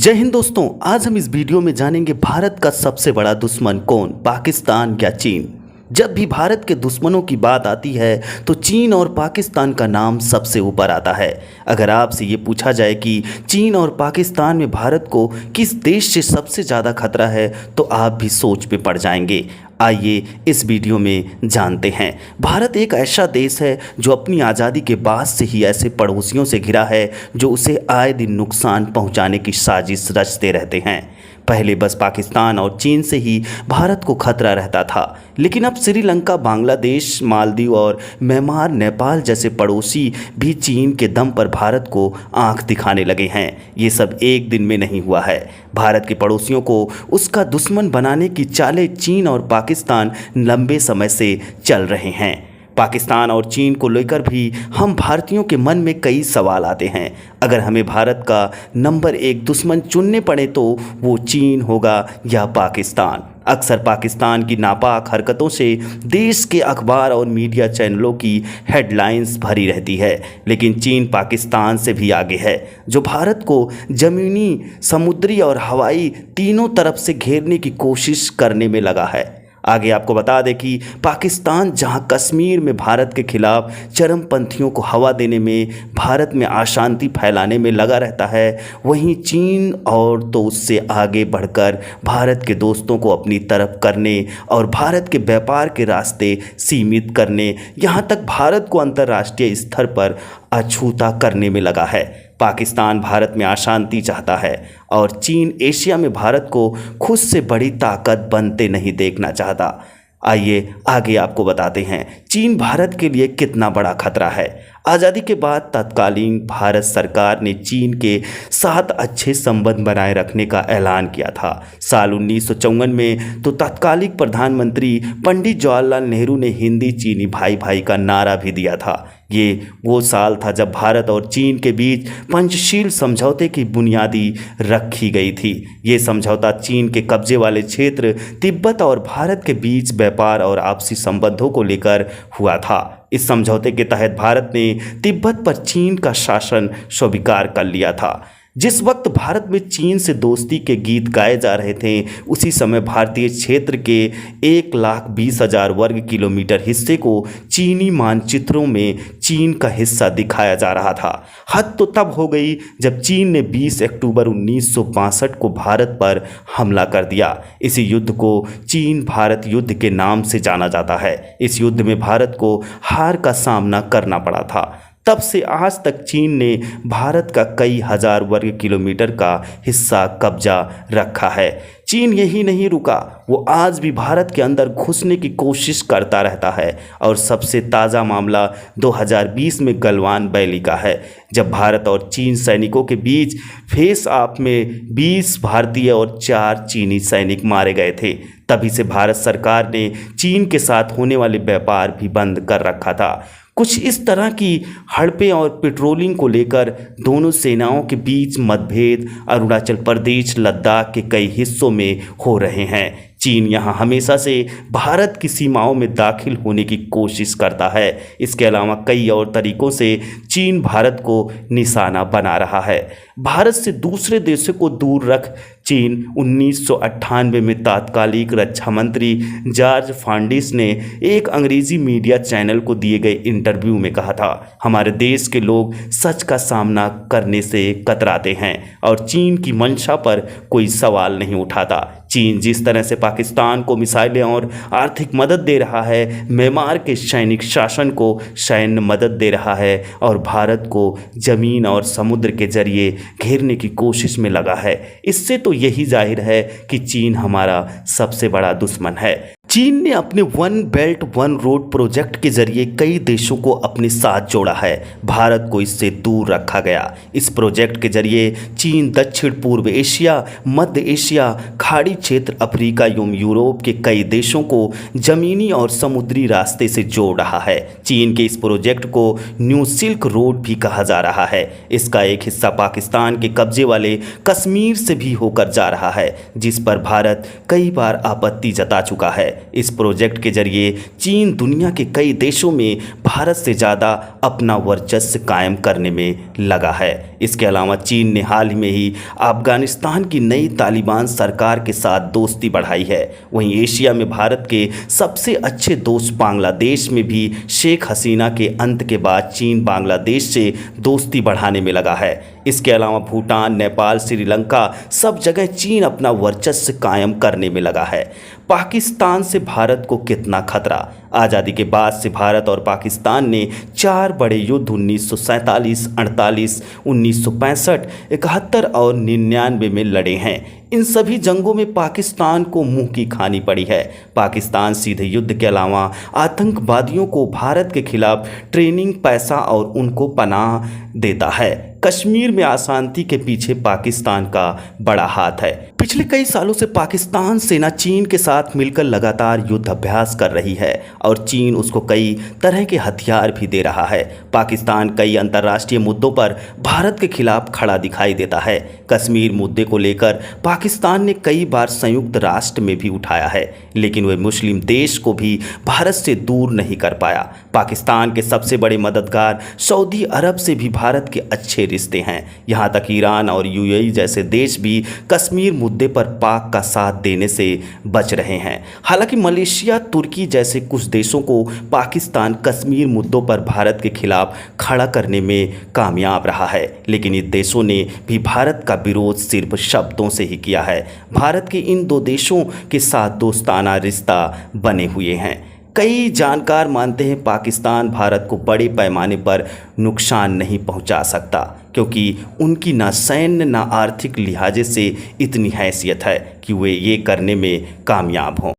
जय हिंद दोस्तों। आज हम इस वीडियो में जानेंगे भारत का सबसे बड़ा दुश्मन कौन, पाकिस्तान या चीन। जब भी भारत के दुश्मनों की बात आती है तो चीन और पाकिस्तान का नाम सबसे ऊपर आता है। अगर आपसे ये पूछा जाए कि चीन और पाकिस्तान में भारत को किस देश से सबसे ज़्यादा खतरा है तो आप भी सोच में पड़ जाएंगे। आइए इस वीडियो में जानते हैं। भारत एक ऐसा देश है जो अपनी आज़ादी के बाद से ही ऐसे पड़ोसियों से घिरा है जो उसे आए दिन नुकसान पहुंचाने की साजिश रचते रहते हैं। पहले बस पाकिस्तान और चीन से ही भारत को खतरा रहता था, लेकिन अब श्रीलंका, बांग्लादेश, मालदीव और म्यांमार, नेपाल जैसे पड़ोसी भी चीन के दम पर भारत को आंख दिखाने लगे हैं। ये सब एक दिन में नहीं हुआ है। भारत के पड़ोसियों को उसका दुश्मन बनाने की चालें चीन और पाकिस्तान लंबे समय से चल रहे हैं। पाकिस्तान और चीन को लेकर भी हम भारतीयों के मन में कई सवाल आते हैं। अगर हमें भारत का नंबर एक दुश्मन चुनने पड़े तो वो चीन होगा या पाकिस्तान। अक्सर पाकिस्तान की नापाक हरकतों से देश के अखबार और मीडिया चैनलों की हेडलाइंस भरी रहती है, लेकिन चीन पाकिस्तान से भी आगे है, जो भारत को ज़मीनी, समुद्री और हवाई तीनों तरफ से घेरने की कोशिश करने में लगा है। आगे आपको बता दें कि पाकिस्तान जहां कश्मीर में भारत के खिलाफ चरमपंथियों को हवा देने में, भारत में अशांति फैलाने में लगा रहता है, वहीं चीन और तो उससे आगे बढ़कर भारत के दोस्तों को अपनी तरफ करने और भारत के व्यापार के रास्ते सीमित करने, यहां तक भारत को अंतर्राष्ट्रीय स्तर पर अछूता करने में लगा है। पाकिस्तान भारत में अशांति चाहता है और चीन एशिया में भारत को खुद से बड़ी ताकत बनते नहीं देखना चाहता। आइए आगे आपको बताते हैं चीन भारत के लिए कितना बड़ा खतरा है। आज़ादी के बाद तत्कालीन भारत सरकार ने चीन के साथ अच्छे संबंध बनाए रखने का ऐलान किया था। साल 1954 में तो तत्कालीन प्रधानमंत्री पंडित जवाहरलाल नेहरू ने हिंदी चीनी भाई भाई का नारा भी दिया था। ये वो साल था जब भारत और चीन के बीच पंचशील समझौते की बुनियादी रखी गई थी। ये समझौता चीन के कब्जे वाले क्षेत्र तिब्बत और भारत के बीच व्यापार और आपसी संबंधों को लेकर हुआ था। इस समझौते के तहत भारत ने तिब्बत पर चीन का शासन स्वीकार कर लिया था। जिस वक्त भारत में चीन से दोस्ती के गीत गाए जा रहे थे, उसी समय भारतीय क्षेत्र के 1,20,000 वर्ग किलोमीटर हिस्से को चीनी मानचित्रों में चीन का हिस्सा दिखाया जा रहा था। हद तो तब हो गई जब चीन ने 20 अक्टूबर 1962 को भारत पर हमला कर दिया। इसी युद्ध को चीन भारत युद्ध के नाम से जाना जाता है। इस युद्ध में भारत को हार का सामना करना पड़ा था। तब से आज तक चीन ने भारत का कई हजार वर्ग किलोमीटर का हिस्सा कब्जा रखा है। चीन यही नहीं रुका, वो आज भी भारत के अंदर घुसने की कोशिश करता रहता है। और सबसे ताज़ा मामला 2020 में गलवान वैली का है, जब भारत और चीन सैनिकों के बीच फेस ऑफ में 20 भारतीय और 4 चीनी सैनिक मारे गए थे। तभी से भारत सरकार ने चीन के साथ होने वाले व्यापार भी बंद कर रखा था। कुछ इस तरह की हड़पें और पेट्रोलिंग को लेकर दोनों सेनाओं के बीच मतभेद अरुणाचल प्रदेश, लद्दाख के कई हिस्सों में हो रहे हैं। चीन यहाँ हमेशा से भारत की सीमाओं में दाखिल होने की कोशिश करता है। इसके अलावा कई और तरीकों से चीन भारत को निशाना बना रहा है। भारत से दूसरे देशों को दूर रख चीन 1998 में तात्कालिक रक्षा मंत्री जॉर्ज फर्नांडिस ने एक अंग्रेजी मीडिया चैनल को दिए गए इंटरव्यू में कहा था, हमारे देश के लोग सच का सामना करने से कतराते हैं और चीन की मंशा पर कोई सवाल नहीं उठाता। चीन जिस तरह से पाकिस्तान को मिसाइलें और आर्थिक मदद दे रहा है, म्यांमार के सैनिक शासन को सैन्य मदद दे रहा है और भारत को जमीन और समुद्र के जरिए घेरने की कोशिश में लगा है, इससे तो यही जाहिर है कि चीन हमारा सबसे बड़ा दुश्मन है। चीन ने अपने one belt one road project के जरिए कई देशों को अपने साथ जोड़ा है। भारत को इससे दूर रखा गया। इस प्रोजेक्ट के जरिए चीन दक्षिण पूर्व एशिया, मध्य एशिया, खाड़ी क्षेत्र, अफ्रीका एवं यूरोप के कई देशों को जमीनी और समुद्री रास्ते से जोड़ रहा है। चीन के इस प्रोजेक्ट को न्यू सिल्क रोड भी कहा जा रहा है। इसका एक हिस्सा पाकिस्तान के कब्जे वाले कश्मीर से भी होकर जा रहा है, जिस पर भारत कई बार आपत्ति जता चुका है। इस प्रोजेक्ट के जरिए चीन दुनिया के कई देशों में भारत से ज़्यादा अपना वर्चस्व कायम करने में लगा है। इसके अलावा चीन ने हाल ही में ही अफगानिस्तान की नई तालिबान सरकार के साथ दोस्ती बढ़ाई है। वहीं एशिया में भारत के सबसे अच्छे दोस्त बांग्लादेश में भी शेख हसीना के अंत के बाद चीन बांग्लादेश से दोस्ती बढ़ाने में लगा है। इसके अलावा भूटान, नेपाल, श्रीलंका सब जगह चीन अपना वर्चस्व कायम करने में लगा है। पाकिस्तान से भारत को कितना खतरा? आज़ादी के बाद से भारत और पाकिस्तान ने 4 बड़े युद्ध 1947, 48, 1965, 71 और 99 में लड़े हैं। इन सभी जंगों में पाकिस्तान को मुंह की खानी पड़ी है। पाकिस्तान सीधे युद्ध के अलावा आतंकवादियों को भारत के खिलाफ ट्रेनिंग, पैसा और उनको पनाह देता है। कश्मीर में अशांति के पीछे पाकिस्तान का बड़ा हाथ है। पिछले कई सालों से पाकिस्तान सेना चीन के साथ मिलकर लगातार युद्ध अभ्यास कर रही है और चीन उसको कई तरह के हथियार भी दे रहा है। पाकिस्तान कई अंतर्राष्ट्रीय मुद्दों पर भारत के खिलाफ खड़ा दिखाई देता है। कश्मीर मुद्दे को लेकर पाकिस्तान ने कई बार संयुक्त राष्ट्र में भी उठाया है, लेकिन वह मुस्लिम देश को भी भारत से दूर नहीं कर पाया। पाकिस्तान के सबसे बड़े मददगार सऊदी अरब से भी भारत के अच्छे रिश्ते हैं। यहाँ तक ईरान और यूएई जैसे देश भी कश्मीर मुद्दे पर पाक का साथ देने से बच रहे हैं। हालांकि मलेशिया, तुर्की जैसे कुछ देशों को पाकिस्तान कश्मीर मुद्दों पर भारत के खिलाफ खड़ा करने में कामयाब रहा है, लेकिन इन देशों ने भी भारत का विरोध सिर्फ शब्दों से ही किया है। भारत के इन 2 देशों के साथ दोस्ताना रिश्ता बने हुए हैं। कई जानकार मानते हैं पाकिस्तान भारत को बड़े पैमाने पर नुकसान नहीं पहुंचा सकता, क्योंकि उनकी ना सैन्य ना आर्थिक लिहाजे से इतनी हैसियत है कि वे ये करने में कामयाब हों।